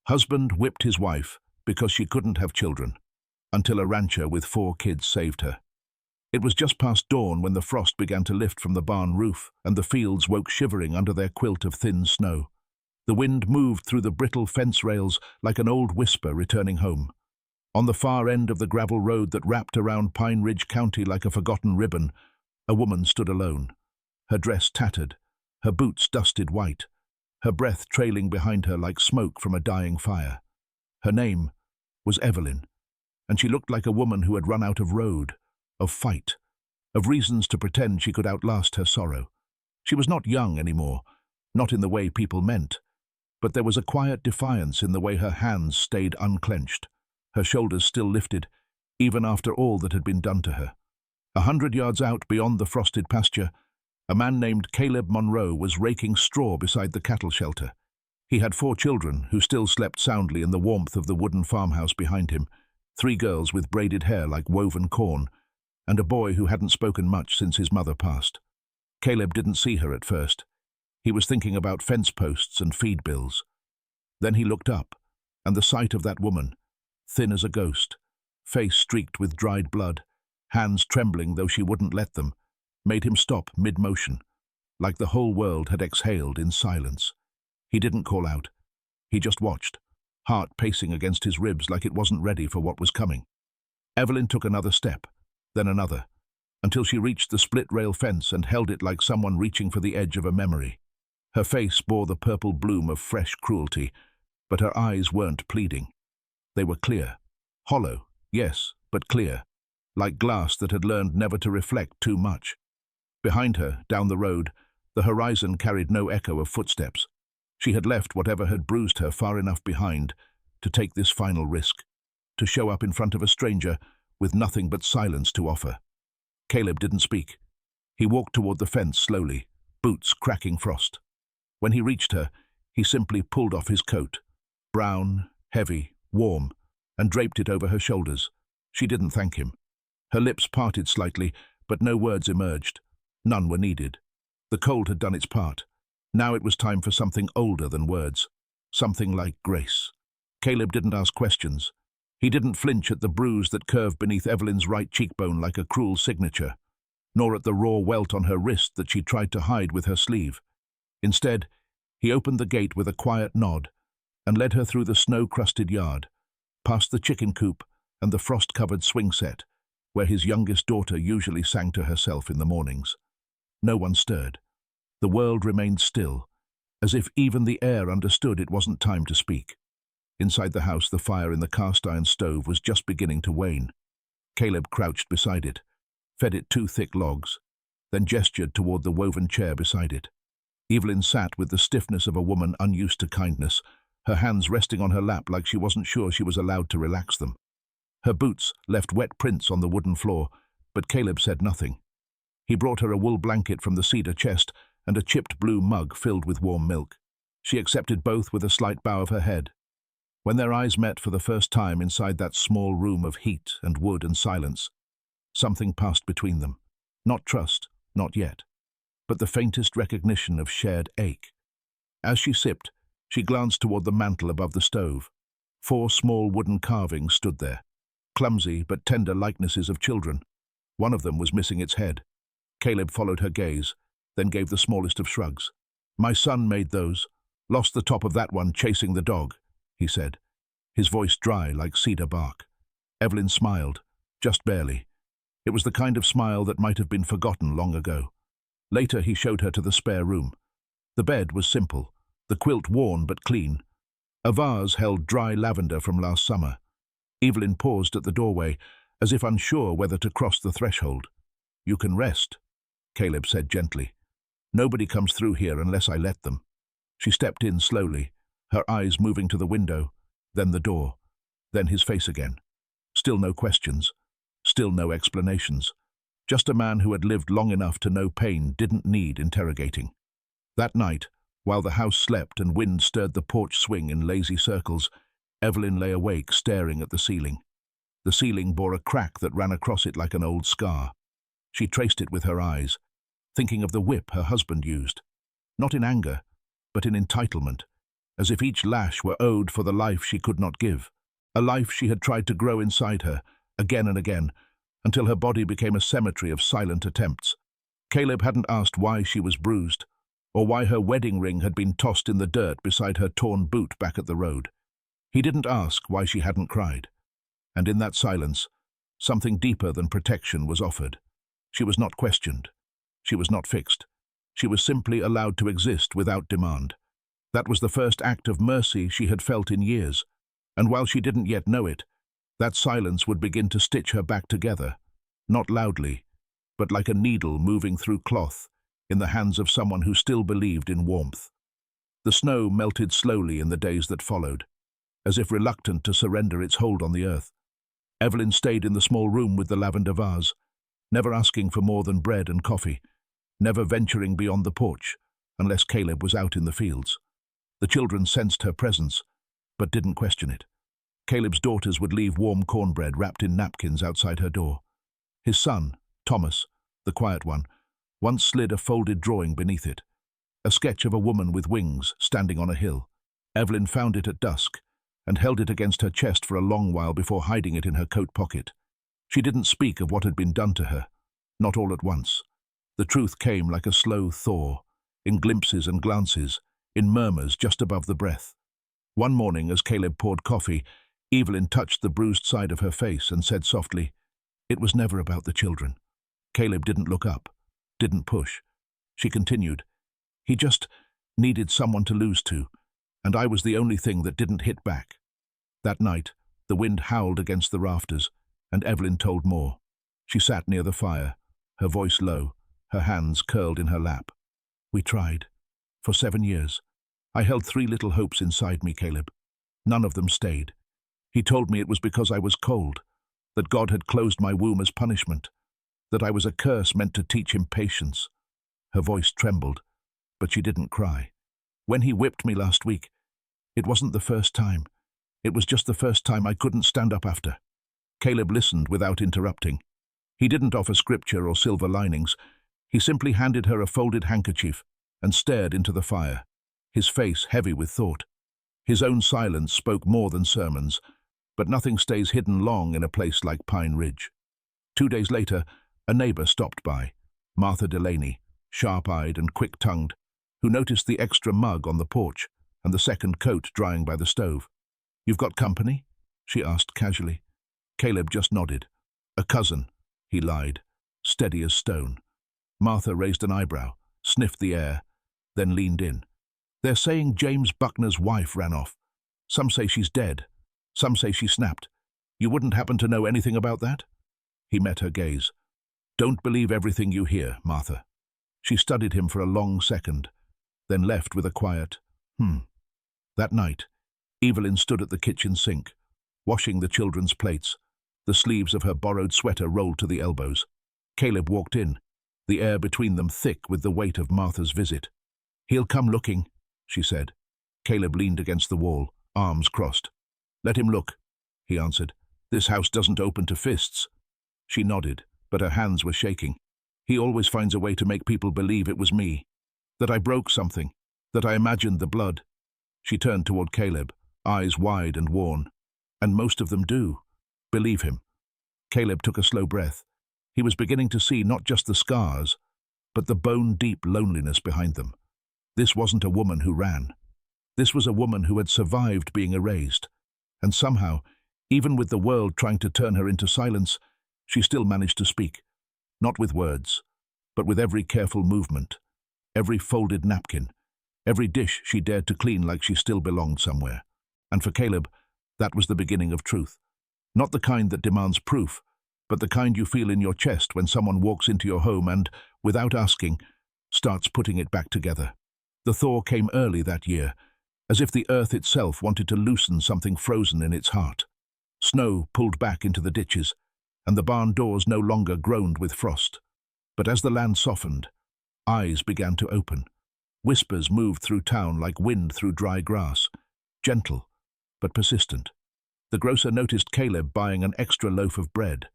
Husband whipped his wife because she couldn't have children, until a rancher with 4 kids saved her. It was just past dawn when the frost began to lift from the barn roof and the fields woke shivering under their quilt of thin snow. The wind moved through the brittle fence rails like an old whisper returning home. On the far end of the gravel road that wrapped around Pine Ridge County like a forgotten ribbon, a woman stood alone, her dress tattered, her boots dusted white, her breath trailing behind her like smoke from a dying fire. Her name was Evelyn, and she looked like a woman who had run out of road, of fight, of reasons to pretend she could outlast her sorrow. She was not young anymore, not in the way people meant, but there was a quiet defiance in the way her hands stayed unclenched, her shoulders still lifted, even after all that had been done to her. 100 yards out beyond the frosted pasture, a man named Caleb Monroe was raking straw beside the cattle shelter. He had 4 children who still slept soundly in the warmth of the wooden farmhouse behind him, 3 girls with braided hair like woven corn, and a boy who hadn't spoken much since his mother passed. Caleb didn't see her at first. He was thinking about fence posts and feed bills. Then he looked up, and the sight of that woman, thin as a ghost, face streaked with dried blood, hands trembling though she wouldn't let them, made him stop mid-motion, like the whole world had exhaled in silence. He didn't call out. He just watched, heart pacing against his ribs like it wasn't ready for what was coming. Evelyn took another step, then another, until she reached the split-rail fence and held it like someone reaching for the edge of a memory. Her face bore the purple bloom of fresh cruelty, but her eyes weren't pleading. They were clear. Hollow, yes, but clear, like glass that had learned never to reflect too much. Behind her, down the road, the horizon carried no echo of footsteps. She had left whatever had bruised her far enough behind to take this final risk, to show up in front of a stranger with nothing but silence to offer. Caleb didn't speak. He walked toward the fence slowly, boots cracking frost. When he reached her, he simply pulled off his coat, brown, heavy, warm, and draped it over her shoulders. She didn't thank him. Her lips parted slightly, but no words emerged. None were needed. The cold had done its part. Now it was time for something older than words, something like grace. Caleb didn't ask questions. He didn't flinch at the bruise that curved beneath Evelyn's right cheekbone like a cruel signature, nor at the raw welt on her wrist that she tried to hide with her sleeve. Instead, he opened the gate with a quiet nod and led her through the snow-crusted yard, past the chicken coop and the frost-covered swing set, where his youngest daughter usually sang to herself in the mornings. No one stirred. The world remained still, as if even the air understood it wasn't time to speak. Inside the house, the fire in the cast-iron stove was just beginning to wane. Caleb crouched beside it, fed it 2 thick logs, then gestured toward the woven chair beside it. Evelyn sat with the stiffness of a woman unused to kindness, her hands resting on her lap like she wasn't sure she was allowed to relax them. Her boots left wet prints on the wooden floor, but Caleb said nothing. He brought her a wool blanket from the cedar chest and a chipped blue mug filled with warm milk. She accepted both with a slight bow of her head. When their eyes met for the first time inside that small room of heat and wood and silence, something passed between them. Not trust, not yet, but the faintest recognition of shared ache. As she sipped, she glanced toward the mantel above the stove. 4 small wooden carvings stood there, clumsy but tender likenesses of children. One of them was missing its head. Caleb followed her gaze, then gave the smallest of shrugs. "My son made those. Lost the top of that one chasing the dog," he said, his voice dry like cedar bark. Evelyn smiled, just barely. It was the kind of smile that might have been forgotten long ago. Later he showed her to the spare room. The bed was simple, the quilt worn but clean. A vase held dry lavender from last summer. Evelyn paused at the doorway, as if unsure whether to cross the threshold. "You can rest," Caleb said gently. "Nobody comes through here unless I let them." She stepped in slowly, her eyes moving to the window, then the door, then his face again. Still no questions, still no explanations. Just a man who had lived long enough to know pain didn't need interrogating. That night, while the house slept and wind stirred the porch swing in lazy circles, Evelyn lay awake staring at the ceiling. The ceiling bore a crack that ran across it like an old scar. She traced it with her eyes, thinking of the whip her husband used. Not in anger, but in entitlement. as if each lash were owed for the life she could not give, a life she had tried to grow inside her, again and again, until her body became a cemetery of silent attempts. Caleb hadn't asked why she was bruised, or why her wedding ring had been tossed in the dirt beside her torn boot back at the road. He didn't ask why she hadn't cried. And in that silence, something deeper than protection was offered. She was not questioned. She was not fixed. She was simply allowed to exist without demand. That was the first act of mercy she had felt in years, and while she didn't yet know it, that silence would begin to stitch her back together, not loudly, but like a needle moving through cloth in the hands of someone who still believed in warmth. The snow melted slowly in the days that followed, as if reluctant to surrender its hold on the earth. Evelyn stayed in the small room with the lavender vase, never asking for more than bread and coffee, never venturing beyond the porch unless Caleb was out in the fields. The children sensed her presence, but didn't question it. Caleb's daughters would leave warm cornbread wrapped in napkins outside her door. His son, Thomas, the quiet one, once slid a folded drawing beneath it, a sketch of a woman with wings standing on a hill. Evelyn found it at dusk and held it against her chest for a long while before hiding it in her coat pocket. She didn't speak of what had been done to her, not all at once. The truth came like a slow thaw, in glimpses and glances, in murmurs just above the breath. One morning, as Caleb poured coffee, Evelyn touched the bruised side of her face and said softly, "It was never about the children." Caleb didn't look up, didn't push. She continued, "He just needed someone to lose to, and I was the only thing that didn't hit back." That night, the wind howled against the rafters, and Evelyn told more. She sat near the fire, her voice low, her hands curled in her lap. "We tried. For 7 years. I held 3 little hopes inside me, Caleb. None of them stayed. He told me it was because I was cold, that God had closed my womb as punishment, that I was a curse meant to teach him patience." Her voice trembled, but she didn't cry. "When he whipped me last week, it wasn't the first time. It was just the first time I couldn't stand up after." Caleb listened without interrupting. He didn't offer scripture or silver linings. He simply handed her a folded handkerchief and stared into the fire, his face heavy with thought. His own silence spoke more than sermons, but nothing stays hidden long in a place like Pine Ridge. 2 days later, a neighbor stopped by, Martha Delaney, sharp-eyed and quick-tongued, who noticed the extra mug on the porch and the second coat drying by the stove. "You've got company?" she asked casually. Caleb just nodded. "A cousin," he lied, steady as stone. Martha raised an eyebrow, sniffed the air, then leaned in. "They're saying James Buckner's wife ran off. Some say she's dead. Some say she snapped. You wouldn't happen to know anything about that?" He met her gaze. "Don't believe everything you hear, Martha." She studied him for a long second, then left with a quiet, That night, Evelyn stood at the kitchen sink, washing the children's plates. The sleeves of her borrowed sweater rolled to the elbows. Caleb walked in, the air between them thick with the weight of Martha's visit. "He'll come looking," she said. Caleb leaned against the wall, arms crossed. "Let him look," he answered. "This house doesn't open to fists." She nodded, but her hands were shaking. "He always finds a way to make people believe it was me, that I broke something, that I imagined the blood." She turned toward Caleb, eyes wide and worn. "And most of them do. Believe him." Caleb took a slow breath. He was beginning to see not just the scars, but the bone-deep loneliness behind them. This wasn't a woman who ran. This was a woman who had survived being erased, and somehow, even with the world trying to turn her into silence, she still managed to speak. Not with words, but with every careful movement, every folded napkin, every dish she dared to clean like she still belonged somewhere. And for Caleb, that was the beginning of truth. Not the kind that demands proof, but the kind you feel in your chest when someone walks into your home and, without asking, starts putting it back together. The thaw came early that year, as if the earth itself wanted to loosen something frozen in its heart. Snow pulled back into the ditches, and the barn doors no longer groaned with frost. But as the land softened, eyes began to open. Whispers moved through town like wind through dry grass, gentle but persistent. The grocer noticed Caleb buying an extra loaf of bread.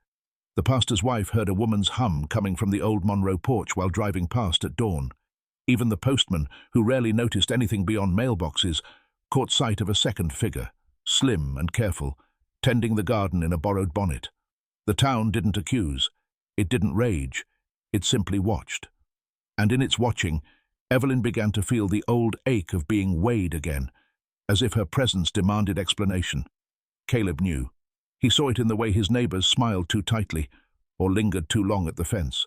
The pastor's wife heard a woman's hum coming from the old Monroe porch while driving past at dawn. Even the postman, who rarely noticed anything beyond mailboxes, caught sight of a second figure, slim and careful, tending the garden in a borrowed bonnet. The town didn't accuse, it didn't rage, it simply watched. And in its watching, Evelyn began to feel the old ache of being weighed again, as if her presence demanded explanation. Caleb knew. He saw it in the way his neighbors smiled too tightly or lingered too long at the fence.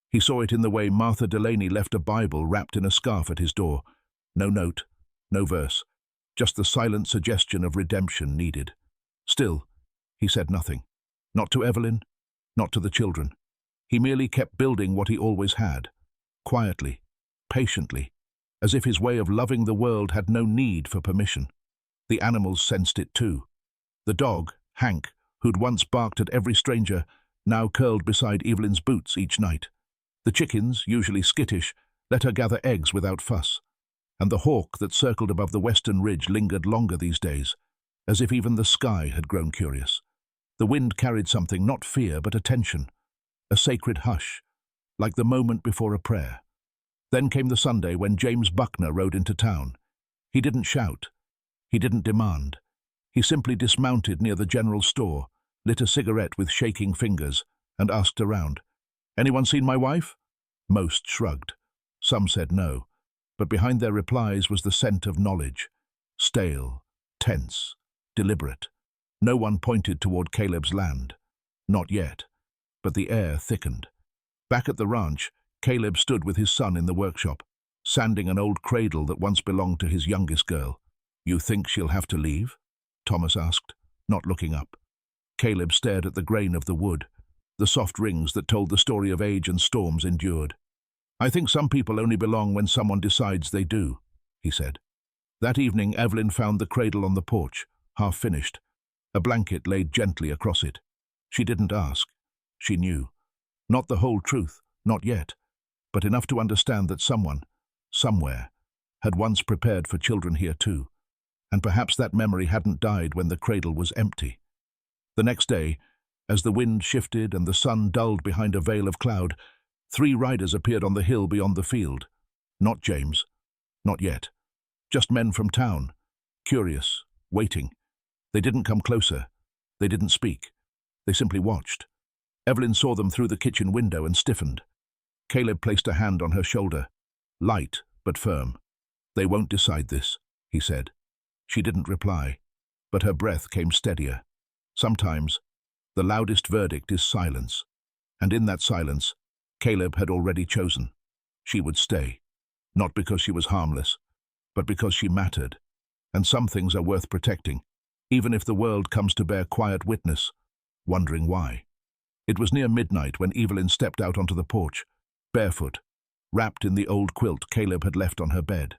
He saw it in the way Martha Delaney left a Bible wrapped in a scarf at his door. No note, no verse, just the silent suggestion of redemption needed. Still, he said nothing. Not to Evelyn, not to the children. He merely kept building what he always had, quietly, patiently, as if his way of loving the world had no need for permission. The animals sensed it too. The dog, Hank, who'd once barked at every stranger, now curled beside Evelyn's boots each night. The chickens, usually skittish, let her gather eggs without fuss. And the hawk that circled above the western ridge lingered longer these days, as if even the sky had grown curious. The wind carried something, not fear, but attention, a sacred hush, like the moment before a prayer. Then came the Sunday when James Buckner rode into town. He didn't shout. He didn't demand. He simply dismounted near the general store, lit a cigarette with shaking fingers, and asked around, "Anyone seen my wife?" Most shrugged. Some said no, but behind their replies was the scent of knowledge, stale, tense, deliberate. No one pointed toward Caleb's land. Not yet, but the air thickened. Back at the ranch, Caleb stood with his son in the workshop, sanding an old cradle that once belonged to his youngest girl. "You think she'll have to leave?" Thomas asked, not looking up. Caleb stared at the grain of the wood, the soft rings that told the story of age and storms endured. "I think some people only belong when someone decides they do," he said. That evening, Evelyn found the cradle on the porch, half finished, a blanket laid gently across it. She didn't ask. She knew. Not the whole truth, not yet, but enough to understand that someone, somewhere, had once prepared for children here too, and perhaps that memory hadn't died when the cradle was empty. The next day, as the wind shifted and the sun dulled behind a veil of cloud, 3 riders appeared on the hill beyond the field. Not James. Not yet. Just men from town. Curious. Waiting. They didn't come closer. They didn't speak. They simply watched. Evelyn saw them through the kitchen window and stiffened. Caleb placed a hand on her shoulder. Light, but firm. "They won't decide this," he said. She didn't reply, but her breath came steadier. Sometimes, the loudest verdict is silence. And in that silence, Caleb had already chosen. She would stay. Not because she was harmless, but because she mattered. And some things are worth protecting, even if the world comes to bear quiet witness, wondering why. It was near midnight when Evelyn stepped out onto the porch, barefoot, wrapped in the old quilt Caleb had left on her bed.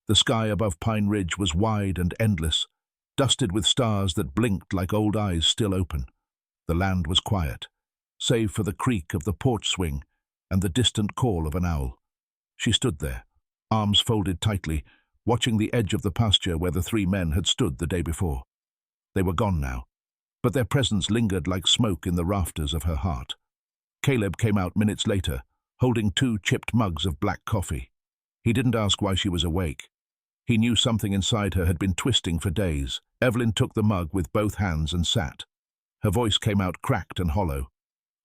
The sky above Pine Ridge was wide and endless, dusted with stars that blinked like old eyes still open. The land was quiet, save for the creak of the porch swing and the distant call of an owl. She stood there, arms folded tightly, watching the edge of the pasture where the 3 men had stood the day before. They were gone now, but their presence lingered like smoke in the rafters of her heart. Caleb came out minutes later, holding 2 chipped mugs of black coffee. He didn't ask why she was awake. He knew something inside her had been twisting for days. Evelyn took the mug with both hands and sat. Her voice came out cracked and hollow.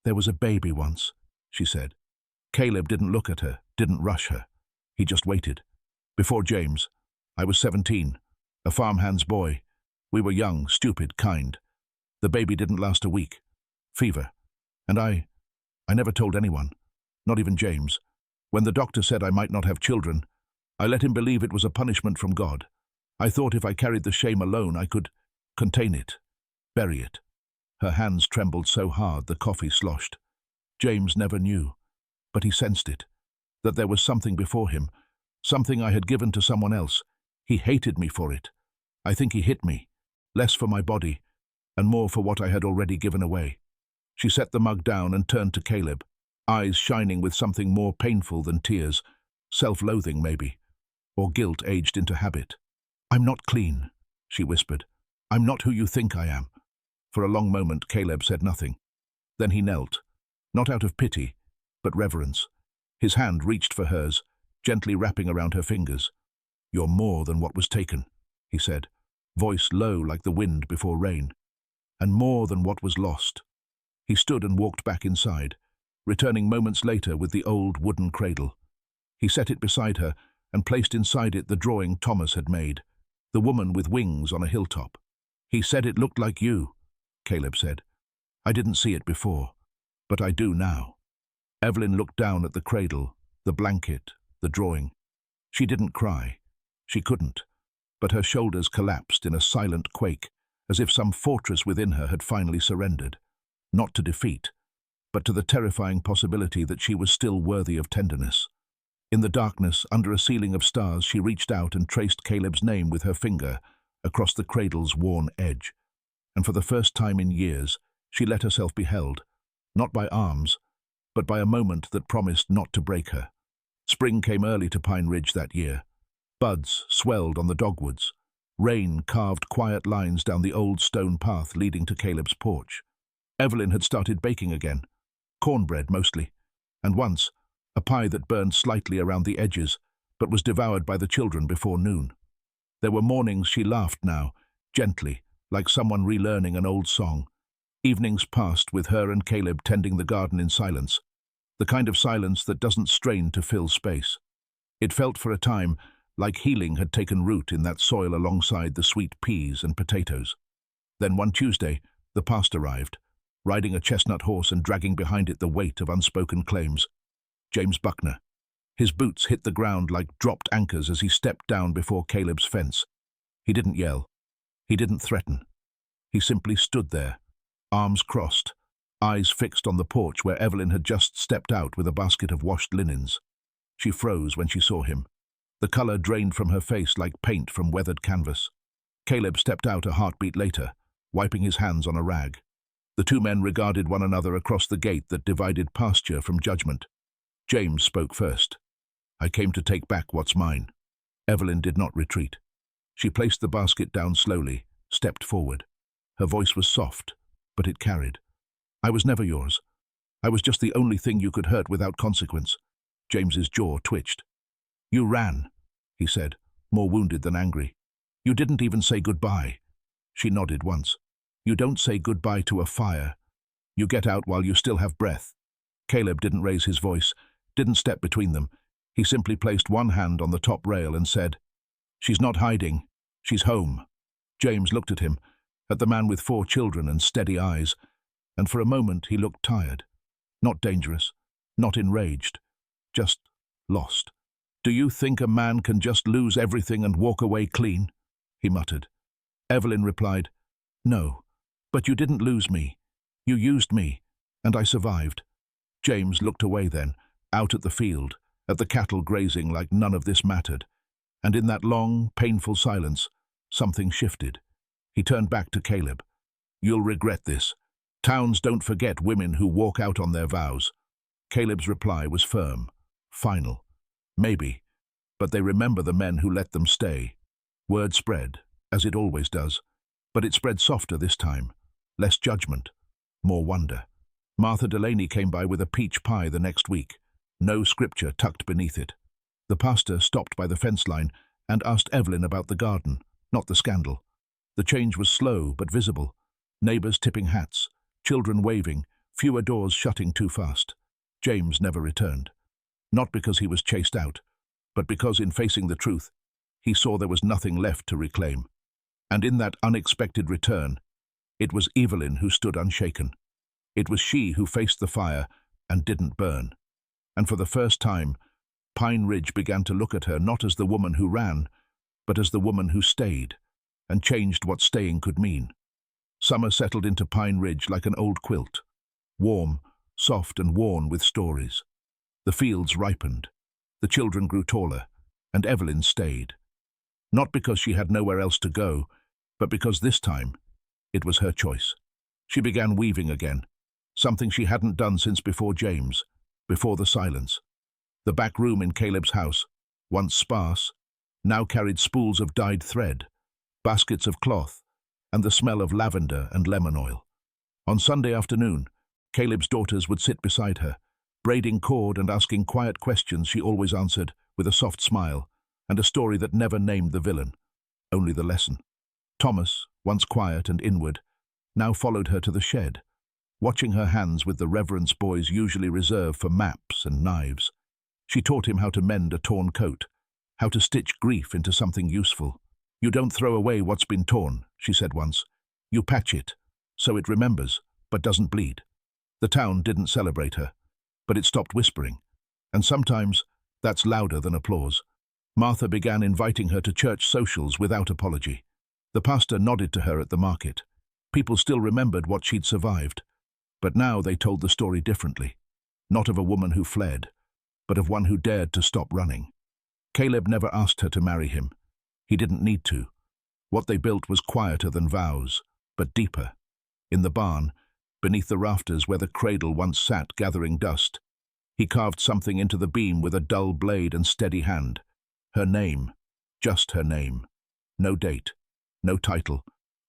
"There was a baby once," she said. Caleb didn't look at her, didn't rush her. He just waited. "Before James. I was 17, a farmhand's boy. We were young, stupid, kind. The baby didn't last a week. Fever. And I never told anyone, not even James. When the doctor said I might not have children, I let him believe it was a punishment from God. I thought if I carried the shame alone, I could contain it, bury it." Her hands trembled so hard the coffee sloshed. James never knew, but he sensed it, that there was something before him, something I had given to someone else. He hated me for it. I think he hit me, less for my body, and more for what I had already given away. She set the mug down and turned to Caleb, eyes shining with something more painful than tears, self-loathing maybe, or guilt aged into habit. "I'm not clean," she whispered. "I'm not who you think I am." For a long moment, Caleb said nothing. Then he knelt, not out of pity, but reverence. His hand reached for hers, gently wrapping around her fingers. "You're more than what was taken." he said, voice low like the wind before rain. And more than what was lost. He stood and walked back inside, returning moments later with the old wooden cradle. He set it beside her and placed inside it the drawing Thomas had made, the woman with wings on a hilltop. He said it looked like you, Caleb said. I didn't see it before, but I do now. Evelyn looked down at the cradle, the blanket, the drawing. She didn't cry. She couldn't, but her shoulders collapsed in a silent quake, as if some fortress within her had finally surrendered, not to defeat, but to the terrifying possibility that she was still worthy of tenderness. In the darkness, under a ceiling of stars, she reached out and traced Caleb's name with her finger across the cradle's worn edge. And for the first time in years, she let herself be held, not by arms, but by a moment that promised not to break her. Spring came early to Pine Ridge that year. Buds swelled on the dogwoods. Rain carved quiet lines down the old stone path leading to Caleb's porch. Evelyn had started baking again, cornbread mostly, and once, a pie that burned slightly around the edges, but was devoured by the children before noon. There were mornings she laughed now, gently, like someone relearning an old song. Evenings passed with her and Caleb tending the garden in silence, the kind of silence that doesn't strain to fill space. It felt for a time like healing had taken root in that soil alongside the sweet peas and potatoes. Then one Tuesday, the past arrived, riding a chestnut horse and dragging behind it the weight of unspoken claims. James Buckner. His boots hit the ground like dropped anchors as he stepped down before Caleb's fence. He didn't yell. He didn't threaten. He simply stood there, arms crossed, eyes fixed on the porch where Evelyn had just stepped out with a basket of washed linens. She froze when she saw him. The color drained from her face like paint from weathered canvas. Caleb stepped out a heartbeat later, wiping his hands on a rag. The two men regarded one another across the gate that divided pasture from judgment. James spoke first. I came to take back what's mine. Evelyn did not retreat. She placed the basket down slowly, stepped forward. Her voice was soft, but it carried. I was never yours. I was just the only thing you could hurt without consequence. James's jaw twitched. You ran, he said, more wounded than angry. You didn't even say goodbye. She nodded once. You don't say goodbye to a fire. You get out while you still have breath. Caleb didn't raise his voice, didn't step between them. He simply placed one hand on the top rail and said, She's not hiding. She's home. James looked at him, at the man with 4 children and steady eyes, and for a moment he looked tired. Not dangerous, not enraged, just lost. Do you think a man can just lose everything and walk away clean? He muttered. Evelyn replied, No, but you didn't lose me. You used me, and I survived. James looked away then, out at the field, at the cattle grazing like none of this mattered, and in that long, painful silence, something shifted. He turned back to Caleb. You'll regret this. Towns don't forget women who walk out on their vows. Caleb's reply was firm, final. Maybe, but they remember the men who let them stay. Word spread, as it always does, but it spread softer this time. Less judgment, more wonder. Martha Delaney came by with a peach pie the next week, no scripture tucked beneath it. The pastor stopped by the fence line and asked Evelyn about the garden, not the scandal. The change was slow but visible. Neighbors tipping hats, children waving, fewer doors shutting too fast. James never returned. Not because he was chased out, but because in facing the truth, he saw there was nothing left to reclaim. And in that unexpected return, it was Evelyn who stood unshaken. It was she who faced the fire and didn't burn. And for the first time, Pine Ridge began to look at her not as the woman who ran, but as the woman who stayed, and changed what staying could mean. Summer settled into Pine Ridge like an old quilt, warm, soft and worn with stories. The fields ripened, the children grew taller, and Evelyn stayed. Not because she had nowhere else to go, but because this time, it was her choice. She began weaving again, something she hadn't done since before James, before the silence. The back room in Caleb's house, once sparse, now carried spools of dyed thread, baskets of cloth, and the smell of lavender and lemon oil. On Sunday afternoon, Caleb's daughters would sit beside her, braiding cord and asking quiet questions she always answered with a soft smile and a story that never named the villain. only the lesson. Thomas, once quiet and inward, now followed her to the shed, watching her hands with the reverence boys usually reserve for maps and knives. She taught him how to mend a torn coat, how to stitch grief into something useful. "You don't throw away what's been torn," she said once. "You patch it, so it remembers, but doesn't bleed." The town didn't celebrate her, but it stopped whispering. And sometimes that's louder than applause. Martha began inviting her to church socials without apology. The pastor nodded to her at the market. People still remembered what she'd survived. But now they told the story differently. Not of a woman who fled, but of one who dared to stop running. Caleb never asked her to marry him. He didn't need to. What they built was quieter than vows, but deeper. In the barn, beneath the rafters where the cradle once sat gathering dust, he carved something into the beam with a dull blade and steady hand. Her name. Just her name. No date. No title.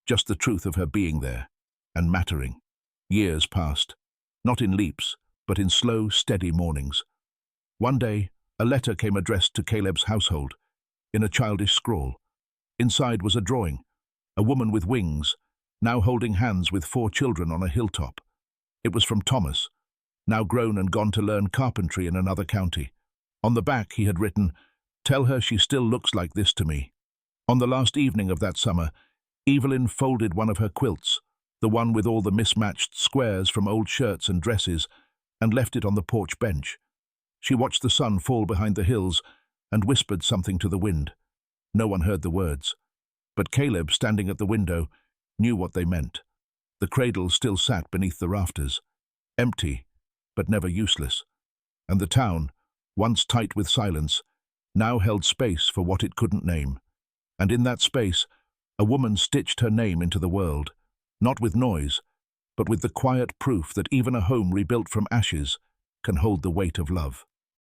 Just the truth of her being there. And mattering. Years passed. Not in leaps, but in slow, steady mornings. One day, a letter came addressed to Caleb's household, in a childish scrawl. Inside was a drawing. A woman with wings, now holding hands with 4 children on a hilltop. It was from Thomas, now grown and gone to learn carpentry in another county. On the back he had written, "Tell her she still looks like this to me." On the last evening of that summer, Evelyn folded one of her quilts, the one with all the mismatched squares from old shirts and dresses, and left it on the porch bench. She watched the sun fall behind the hills and whispered something to the wind. No one heard the words. But Caleb, standing at the window, knew what they meant. The cradle still sat beneath the rafters, empty, but never useless. And the town, once tight with silence, now held space for what it couldn't name. And in that space, a woman stitched her name into the world, not with noise, but with the quiet proof that even a home rebuilt from ashes can hold the weight of love.